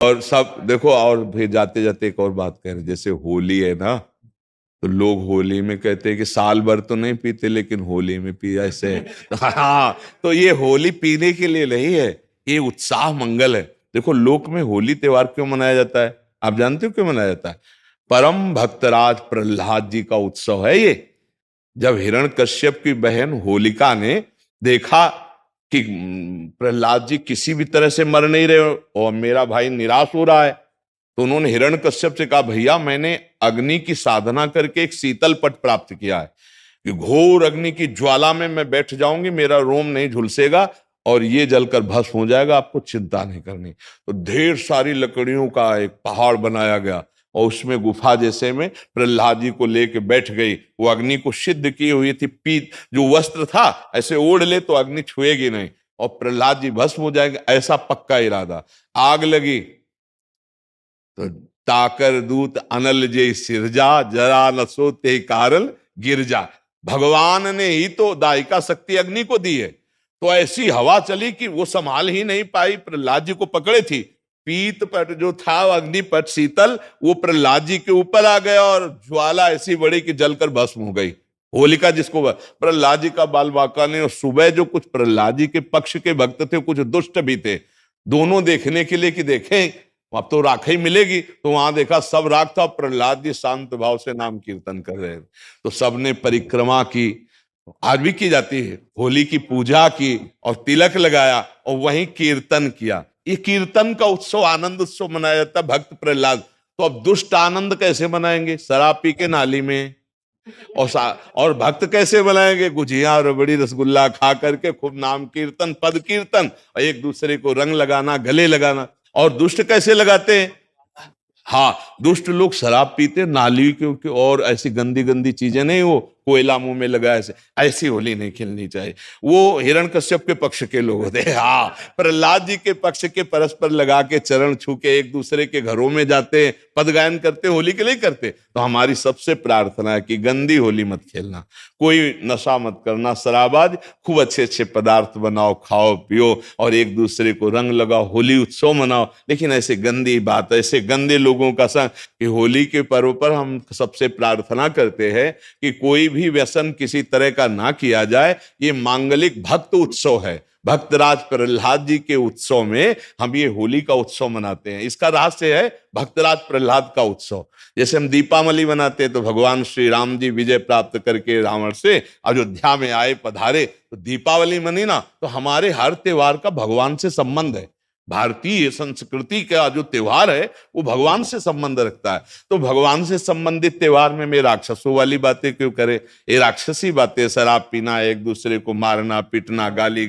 और सब देखो, और फिर जाते जाते एक और बात कह रहे, जैसे होली है ना, तो लोग होली में कहते हैं कि साल भर तो नहीं पीते लेकिन होली में पिया ऐसे है। हाँ, तो ये होली पीने के लिए नहीं है, ये उत्साह मंगल है। देखो लोक में होली त्योहार क्यों मनाया जाता है, आप जानते हो क्यों मनाया जाता है? परम भक्तराज प्रहलाद जी का उत्सव है ये। जब हिरण्यकश्यप की बहन होलिका ने देखा कि प्रहलाद जी किसी भी तरह से मर नहीं रहे और मेरा भाई निराश हो रहा है, तो उन्होंने हिरण्यकश्यप से कहा, भैया मैंने अग्नि की साधना करके एक शीतल पट प्राप्त किया है कि घोर अग्नि की ज्वाला में मैं बैठ जाऊंगी, मेरा रोम नहीं झुलसेगा और ये जलकर भस्म हो जाएगा, आपको चिंता नहीं करनी। तो ढेर सारी लकड़ियों का एक पहाड़ बनाया गया और उसमें गुफा जैसे में प्रहलाद जी को लेके बैठ गई। वो अग्नि को सिद्ध की हुई थी, पीत जो वस्त्र था ऐसे ओढ़ ले तो अग्नि छुएगी नहीं और प्रहलाद जी भस्म हो जाएंगे, ऐसा पक्का इरादा। आग लगी तो ताकर दूत अनल जे सिरजा, जरा न सोते कारण गिरजा। भगवान ने ही तो दायिका शक्ति अग्नि को दी है, तो ऐसी हवा चली कि वो संभाल ही नहीं पाई, प्रहलाद जी को पकड़े थी। पीत पट जो था अग्निपट शीतल, वो प्रहलाद जी के ऊपर आ गया और ज्वाला ऐसी बड़ी कि जलकर भस्म हो गई। होलिका जिसको प्रहलाद जी का बाल बांका ने, और सुबह जो कुछ प्रहलाद जी के पक्ष के भक्त थे कुछ दुष्ट भी थे, दोनों देखने के लिए कि देखें अब तो राख ही मिलेगी, तो वहां देखा सब राख था, प्रहलाद जी शांत भाव से नाम कीर्तन कर रहे हैं। तो सबने परिक्रमा की, आज भी की जाती है, होली की पूजा की और तिलक लगाया और वहीं कीर्तन किया। ये कीर्तन का उत्सव, आनंद उत्सव मनाया जाता है भक्त प्रहलाद। तो अब दुष्ट आनंद कैसे मनाएंगे? शराब पी के नाली में। और भक्त कैसे बनाएंगे? गुजिया रबड़ी रसगुल्ला खा करके खूब नाम कीर्तन पद कीर्तन और एक दूसरे को रंग लगाना, गले लगाना। और दुष्ट कैसे लगाते हैं? हाँ, दुष्ट लोग शराब पीते नाली के और ऐसी गंदी गंदी चीजें नहीं, वो कोयला मुंह में लगा ऐसे, ऐसी होली नहीं खेलनी चाहिए। वो हिरण्यकश्यप के पक्ष के लोग होते हैं। हाँ, प्रहलाद जी के पक्ष के परस्पर लगा के चरण छू के एक दूसरे के घरों में जाते हैं, पद गायन करते, होली के लिए करते। तो हमारी सबसे प्रार्थना है कि गंदी होली मत खेलना, कोई नशा मत करना, शराबाज, खूब अच्छे अच्छे पदार्थ बनाओ, खाओ पियो और एक दूसरे को रंग लगाओ, होली उत्सव मनाओ। लेकिन ऐसे गंदी बात, ऐसे गंदे लोगों का संग, कि होली के पर्व पर हम सबसे प्रार्थना करते हैं कि कोई भी व्यसन किसी तरह का ना किया जाए। ये मांगलिक भक्त उत्सव है, भक्तराज प्रहलाद जी के उत्सव में हम ये होली का उत्सव मनाते हैं। इसका रहस्य है भक्तराज प्रहलाद का उत्सव। जैसे हम दीपावली मनाते हैं तो भगवान श्री राम जी विजय प्राप्त करके रावण से अयोध्या में आए, पधारे, तो दीपावली मनी ना, तो हमारे हर त्योहार का भगवान से संबंध है। भारतीय संस्कृति का जो त्योहार है वो भगवान से संबंध रखता है। तो भगवान से संबंधित त्योहार में मैं राक्षसों वाली बातें क्यों करे? ये राक्षसी बातें, शराब पीना, एक दूसरे को मारना पीटना, गाली